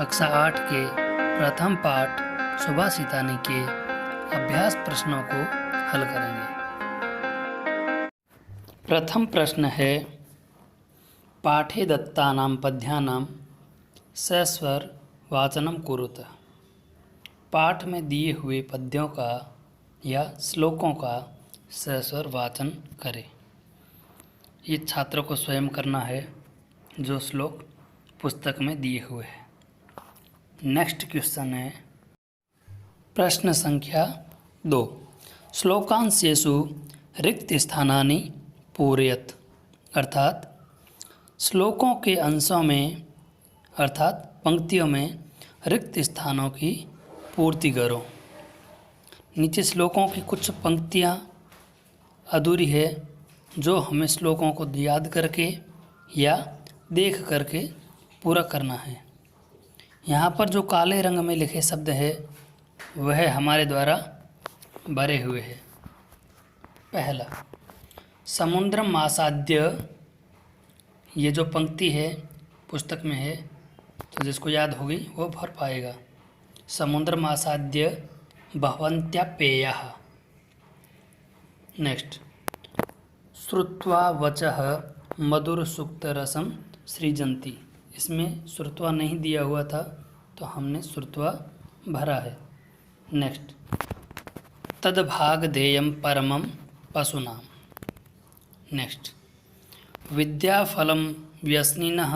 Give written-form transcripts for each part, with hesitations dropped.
कक्षा 8 के प्रथम पाठ सुभाषितानी के अभ्यास प्रश्नों को हल करेंगे। प्रथम प्रश्न है, पाठे दत्तानां पद्यानां सस्वर वाचनम कुरुत। पाठ में दिए हुए पद्यों का या श्लोकों का सस्वर वाचन करें। ये छात्रों को स्वयं करना है जो श्लोक पुस्तक में दिए हुए हैं। नेक्स्ट क्वेश्चन है प्रश्न संख्या 2, श्लोकांशेषु रिक्त स्थानानि पूरयत। अर्थात श्लोकों के अंशों में अर्थात पंक्तियों में रिक्त स्थानों की पूर्ति करो। नीचे श्लोकों की कुछ पंक्तियाँ अधूरी है जो हमें श्लोकों को याद करके या देख करके पूरा करना है। यहाँ पर जो काले रंग में लिखे शब्द है वह हमारे द्वारा भरे हुए हैं। पहला, समुद्रम आसाद्य, ये जो पंक्ति है पुस्तक में है तो जिसको याद होगी वो भर पाएगा। समुद्रम आसाद्य भवन्त्यापेयः। नेक्स्ट, श्रुत्वा वचः मधुर सुक्तरसम सृजन्ति। इसमें श्रुत्वा नहीं दिया हुआ था तो हमने श्रुत्वा भरा है। नेक्स्ट, तद्भागधेयं परमं पशूनां। नेक्स्ट, विद्याफलं व्यसनिनः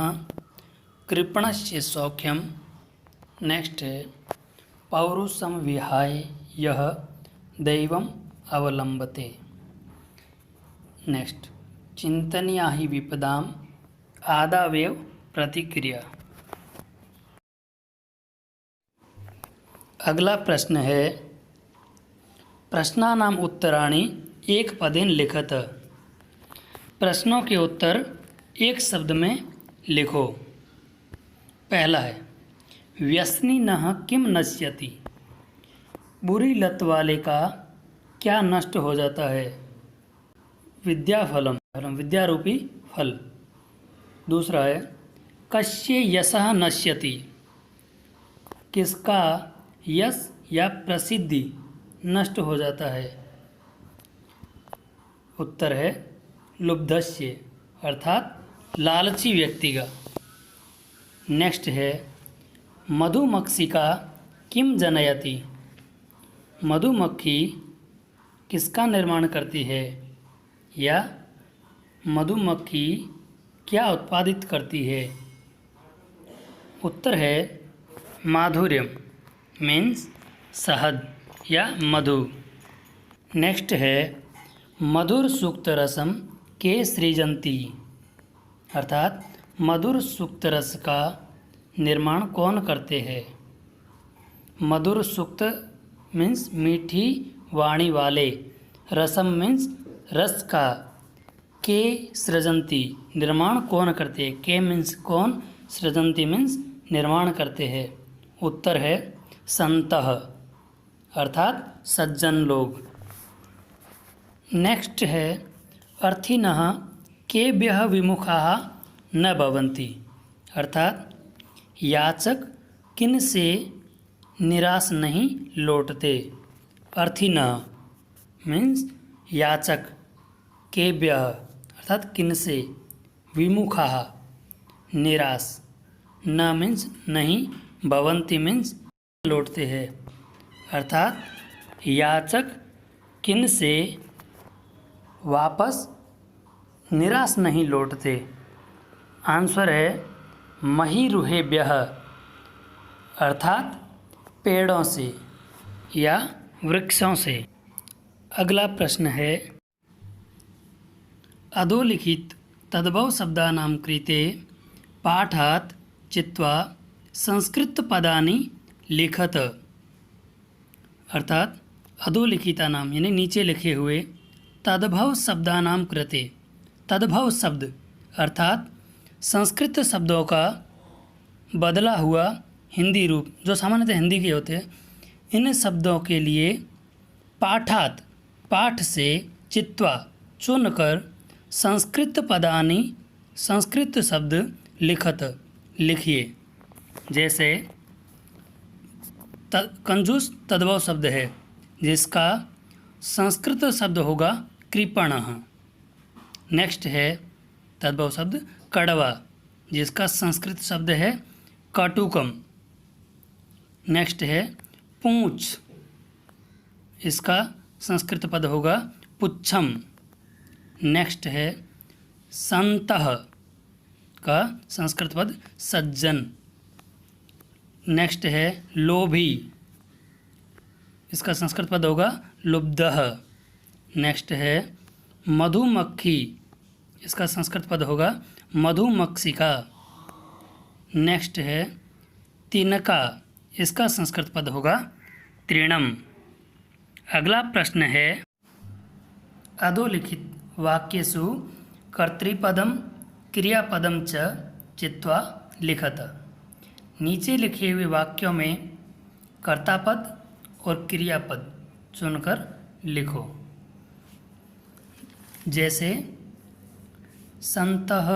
कृपणस्य सौख्यम। नेक्स्ट है, पौरुषं विहाय यः दैवम् अवलंबते। नेक्स्ट, चिंतनीया हि विपदाम आदावेव प्रतिक्रिया। अगला प्रश्न है, प्रश्नानाम उत्तराणि एक पदेन लिखत। प्रश्नों के उत्तर एक शब्द में लिखो। पहला है, व्यसनिनः किम नश्यति। बुरी लत वाले का क्या नष्ट हो जाता है। विद्याफलम, विद्या रूपी फल। दूसरा है, कस्य यशः नश्यति। किसका यश या प्रसिद्धि नष्ट हो जाता है। उत्तर है लुब्धस्य, अर्थात लालची व्यक्ति का। नेक्स्ट है, मधुमक्षिका किम जनयति। मधुमक्खी किसका निर्माण करती है या मधुमक्खी क्या उत्पादित करती है। उत्तर है माधुर्यम, मीन्स शहद या मधु। नेक्स्ट है, मधुर सूक्त रसम के सृजन्ति। अर्थात मधुर सूक्त रस का निर्माण कौन करते हैं। मधुर सूक्त मीन्स मीठी वाणी वाले, रसम मीन्स रस का, के सृजन्ति निर्माण कौन करते हैं। के मीन्स कौन, सृजन्ति मीन्स निर्माण करते हैं। उत्तर है संतः, अर्थात सज्जन लोग। नेक्स्ट है, अर्थिनः केभ्यः विमुखाः न भवन्ति। अर्थात याचक किन से निराश नहीं लौटते। अर्थिनः मीन्स याचक, केभ्यः अर्थात किन से, विमुखाः निराश, न मीन्स नहीं, भवन्ति मीन्स लौटते हैं। अर्थात याचक किन से वापस निराश नहीं लौटते। आंसर है महिरुहेभ्यः, अर्थात पेड़ों से या वृक्षों से। अगला प्रश्न है, अधोलिखित तद्भव शब्दानां कृते पाठात् चित्वा संस्कृत पदानि लिखत। अर्थात अधोलिखिता नाम यानी नीचे लिखे हुए तद्भव शब्दानां कृते। तद्भव शब्द अर्थात संस्कृत शब्दों का बदला हुआ हिंदी रूप, जो सामान्यतः हिंदी के होते हैं, इन शब्दों के लिए पाठात पाठ से, चित्वा चुनकर, संस्कृत पदानि संस्कृत शब्द लिखत लिखिए। जैसे कंजूस तद्भव शब्द है जिसका संस्कृत शब्द होगा कृपणः। नेक्स्ट है तद्भव शब्द कड़वा जिसका संस्कृत शब्द है कटुकम। नेक्स्ट है पूंछ, इसका संस्कृत पद होगा पुच्छम। नेक्स्ट है संतः का संस्कृत पद सज्जन। नेक्स्ट है लोभी, इसका संस्कृत पद होगा लुब्धः। नेक्स्ट है मधुमक्खी, इसका संस्कृत पद होगा मधुमक्षिका। नेक्स्ट है तिनका, इसका संस्कृत पद होगा तृणम। अगला प्रश्न है अधोलिखित वाक्येषु कर्तृपदम क्रियापदम च चित्वा लिखत। नीचे लिखे हुए वाक्यों में कर्तापद और क्रियापद चुनकर लिखो। जैसे संतः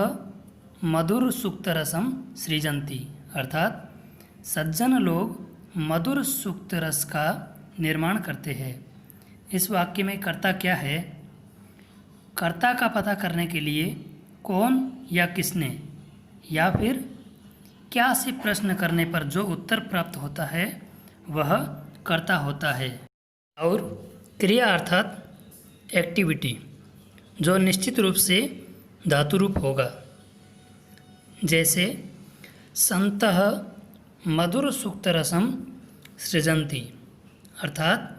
मधुर सुक्त रसम सृजन्ति, अर्थात सज्जन लोग मधुर सुक्त रस का निर्माण करते हैं। इस वाक्य में कर्ता क्या है? कर्ता का पता करने के लिए कौन या किसने या फिर क्या से प्रश्न करने पर जो उत्तर प्राप्त होता है वह कर्ता होता है। और क्रिया अर्थात एक्टिविटी जो निश्चित रूप से धातु रूप होगा। जैसे संतः मधुर सुक्त रसम सृजन्ति, अर्थात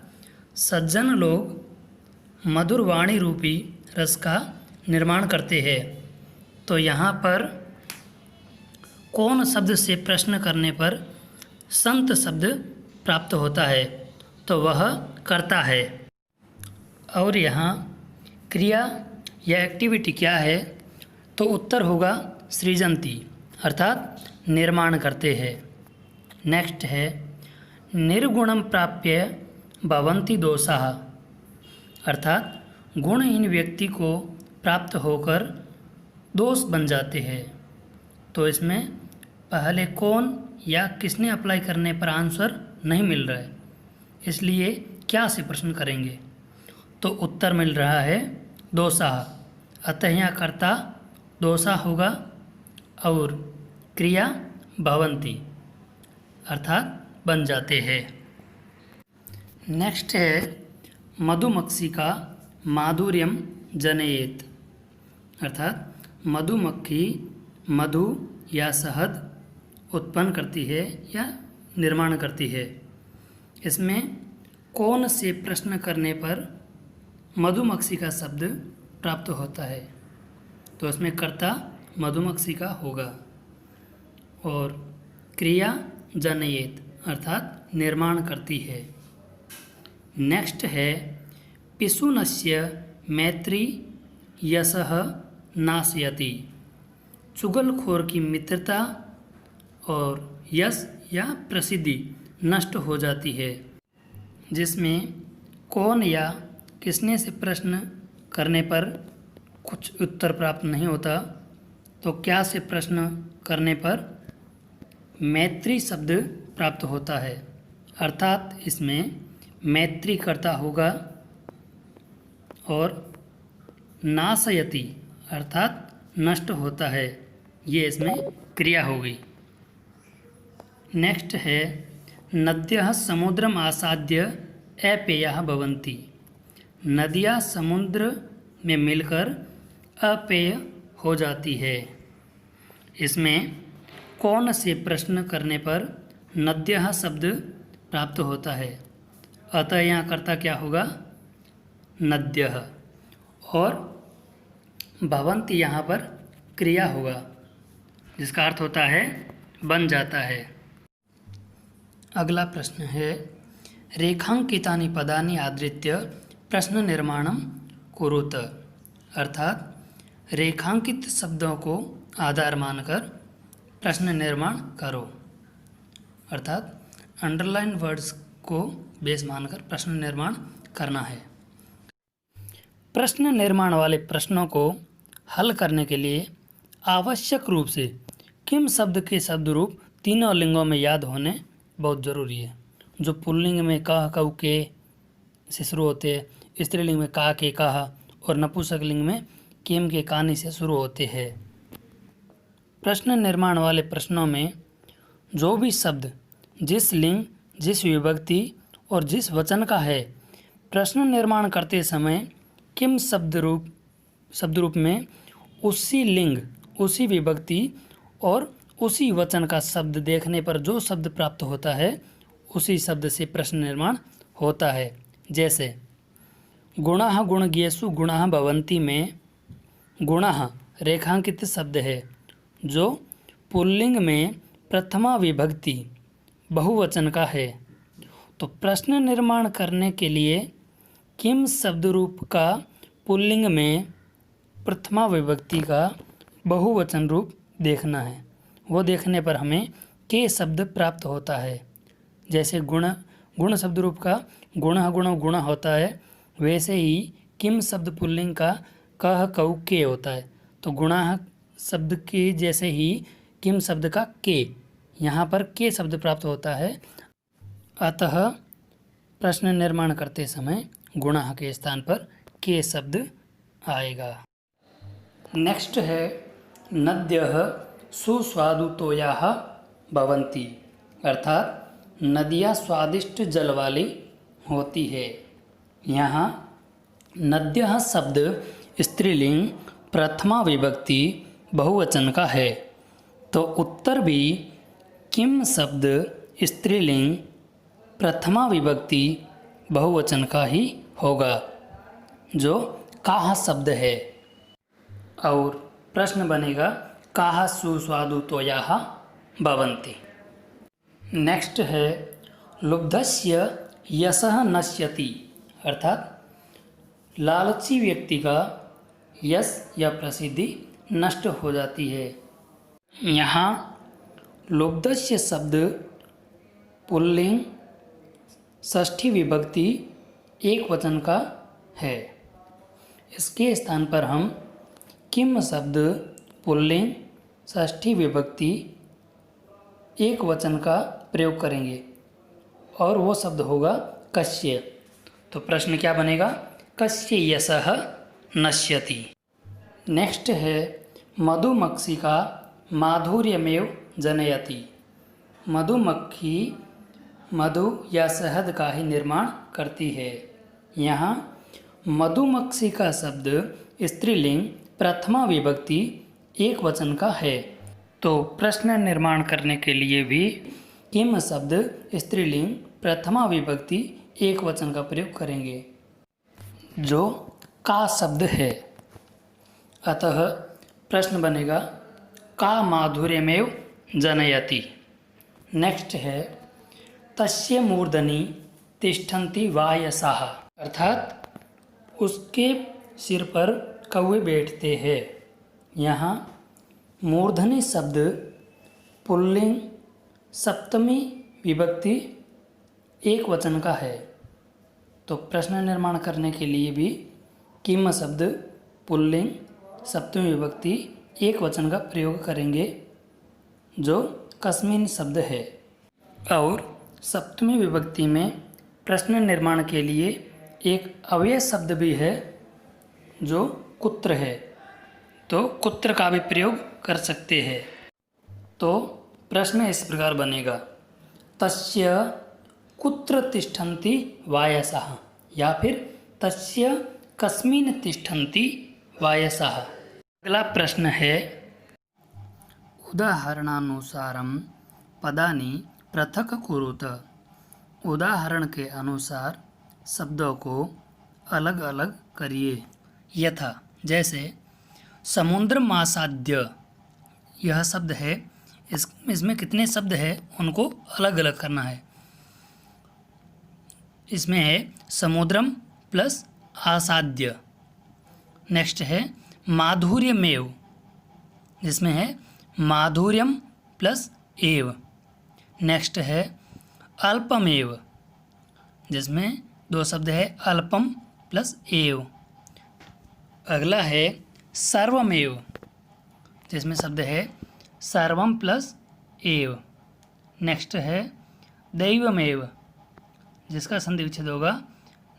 सज्जन लोग मधुर वाणी रूपी रस का निर्माण करते हैं। तो यहाँ पर कौन शब्द से प्रश्न करने पर संत शब्द प्राप्त होता है तो वह कर्ता है। और यहाँ क्रिया या एक्टिविटी क्या है तो उत्तर होगा सृजन्ति, अर्थात निर्माण करते हैं। नेक्स्ट है निर्गुणम प्राप्य भवन्ति दोषाः, अर्थात गुणहीन व्यक्ति को प्राप्त होकर दोष बन जाते हैं। तो इसमें पहले कौन या किसने अप्लाई करने पर आंसर नहीं मिल रहा है, इसलिए क्या से प्रश्न करेंगे तो उत्तर मिल रहा है दोषाः। अतः यहाँ कर्ता दोषा होगा और क्रिया भवन्ति, अर्थात बन जाते हैं। नेक्स्ट है मधुमक्षिका माधुर्यम जनयेत, अर्थात मधुमक्खी मधु या शहद उत्पन्न करती है या निर्माण करती है। इसमें कौन से प्रश्न करने पर मधुमक्षी का शब्द प्राप्त होता है तो इसमें कर्ता मधुमक्षी का होगा और क्रिया जनयेत, अर्थात निर्माण करती है। नेक्स्ट है पिशुनस्य मैत्री यशः नाशयति, चुगलखोर की मित्रता और यश या प्रसिद्धि नष्ट हो जाती है। जिसमें कौन या किसने से प्रश्न करने पर कुछ उत्तर प्राप्त नहीं होता तो क्या से प्रश्न करने पर मैत्री शब्द प्राप्त होता है, अर्थात इसमें मैत्री कर्ता होगा और नाशयति अर्थात नष्ट होता है, ये इसमें क्रिया होगी। नेक्स्ट है नद्यः समुद्रम आसाद्य अपेयः भवन्ति, नदियाँ समुद्र में मिलकर अपेय हो जाती है। इसमें कौन से प्रश्न करने पर नद्यः शब्द प्राप्त होता है, अतः यहाँ कर्ता क्या होगा नद्यः और भवन्ति यहाँ पर क्रिया होगा जिसका अर्थ होता है बन जाता है। अगला प्रश्न है रेखांकितानि पदानि आधृत्य प्रश्न निर्माणम कुरुत, अर्थात रेखांकित शब्दों को आधार मानकर प्रश्न निर्माण करो, अर्थात अंडरलाइन वर्ड्स को बेस मानकर प्रश्न निर्माण करना है। प्रश्न निर्माण वाले प्रश्नों को हल करने के लिए आवश्यक रूप से किम शब्द के शब्द रूप तीनों लिंगों में याद होने बहुत ज़रूरी है। जो पुल्लिंग में कह कऊ के से शुरू होते हैं, स्त्रीलिंग में का के कहा और नपुंसकलिंग में किम के कानी से शुरू होते हैं। प्रश्न निर्माण वाले प्रश्नों में जो भी शब्द जिस लिंग, जिस विभक्ति और जिस वचन का है, प्रश्न निर्माण करते समय किम शब्द रूप में उसी लिंग, उसी विभक्ति और उसी वचन का शब्द देखने पर जो शब्द प्राप्त होता है उसी शब्द से प्रश्न निर्माण होता है। जैसे गुणाः गुणज्ञेषु गुणाः भवन्ति में गुणाः रेखांकित शब्द है जो पुल्लिंग में प्रथमा विभक्ति बहुवचन का है। तो प्रश्न निर्माण करने के लिए किम शब्द रूप का पुल्लिंग में प्रथमा विभक्ति का बहुवचन रूप देखना है। वो देखने पर हमें के शब्द प्राप्त होता है। जैसे गुण शब्द रूप का गुणः गुणौ गुण होता है, वैसे ही किम शब्द पुल्लिंग का कह कऊ के होता है। तो गुणाः शब्द के जैसे ही किम शब्द का के, यहाँ पर के शब्द प्राप्त होता है। अतः प्रश्न निर्माण करते समय गुणाः के स्थान पर के शब्द आएगा। नेक्स्ट है नद्यः सुस्वादुतोयाः भवन्ति, अर्थात नदियाँ स्वादिष्ट जल वाली होती है। यहाँ नद्यः शब्द स्त्रीलिंग प्रथमा विभक्ति बहुवचन का है, तो उत्तर भी किम शब्द स्त्रीलिंग प्रथमा विभक्ति बहुवचन का ही होगा, जो काह शब्द है। और प्रश्न बनेगा काह सुस्वादुतोयाः भवन्ति। नेक्स्ट है लुब्धस्य यशः नश्यति, अर्थात लालची व्यक्ति का यश या प्रसिद्धि नष्ट हो जाती है। यहाँ लुब्धस्य शब्द पुल्लिंग षष्ठी विभक्ति एक वचन का है। इसके स्थान पर हम किम शब्द पुल्लिंग षष्ठी विभक्ति एक वचन का प्रयोग करेंगे और वो शब्द होगा कस्य। तो प्रश्न क्या बनेगा? कस्य यशः नश्यति। नेक्स्ट है मधुमक्षिका माधुर्यमेव जनयति। मधुमक्खी मधु या शहद का ही निर्माण करती है। यहाँ मधुमक्षिका शब्द स्त्रीलिंग प्रथमा विभक्ति एक वचन का है, तो प्रश्न निर्माण करने के लिए भी किम शब्द स्त्रीलिंग प्रथमा विभक्ति एक वचन का प्रयोग करेंगे, जो का शब्द है। अतः प्रश्न बनेगा का माधुर्यमेव जनयति। नेक्स्ट है तस्य मूर्धनि तिष्ठन्ति वायसाः, अर्थात उसके सिर पर कौवे बैठते हैं। यहाँ मूर्धनि शब्द पुल्लिंग सप्तमी विभक्ति एक वचन का है, तो प्रश्न निर्माण करने के लिए भी किम शब्द पुल्लिंग सप्तमी विभक्ति एक वचन का प्रयोग करेंगे, जो कस्मिन शब्द है। और सप्तमी विभक्ति में प्रश्न निर्माण के लिए एक अव्यय शब्द भी है, जो कुत्र है, तो कुत्र का भी प्रयोग कर सकते हैं। तो प्रश्न इस प्रकार बनेगा तस्य कुत्र तिष्ठन्ति वायसाः, या फिर तस्य कस्मिन तिष्ठन्ति वायसाः। अगला प्रश्न है उदाहरणानुसारं पदानि पृथक कुरुत। उदाहरण के अनुसार शब्दों को अलग अलग करिए। यथा, जैसे समुद्रमासाद्य, यह शब्द है, इसमें कितने शब्द है उनको अलग अलग करना है। इसमें है समुद्रम प्लस आसाद्य। नेक्स्ट है माधुर्यमेव, जिसमें है माधुर्यम प्लस एव। नेक्स्ट है अल्पमेव, जिसमें दो शब्द है अल्पम प्लस एव। अगला है सर्वमेव, जिसमें शब्द है सर्वम प्लस एव। नेक्स्ट है दैवमेव, जिसका संधि विच्छेद होगा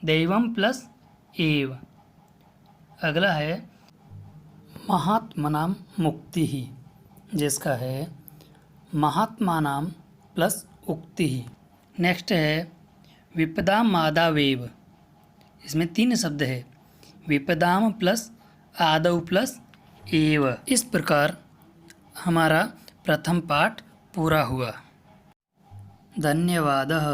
दैवम प्लस एव। अगला है महात्मनां मुक्ति ही, जिसका है महात्मानां प्लस उक्ति ही। नेक्स्ट है विपदामादावेव, इसमें 3 शब्द है, विपदाम प्लस आदौ प्लस एव। इस प्रकार हमारा प्रथम पाठ पूरा हुआ। धन्यवादः।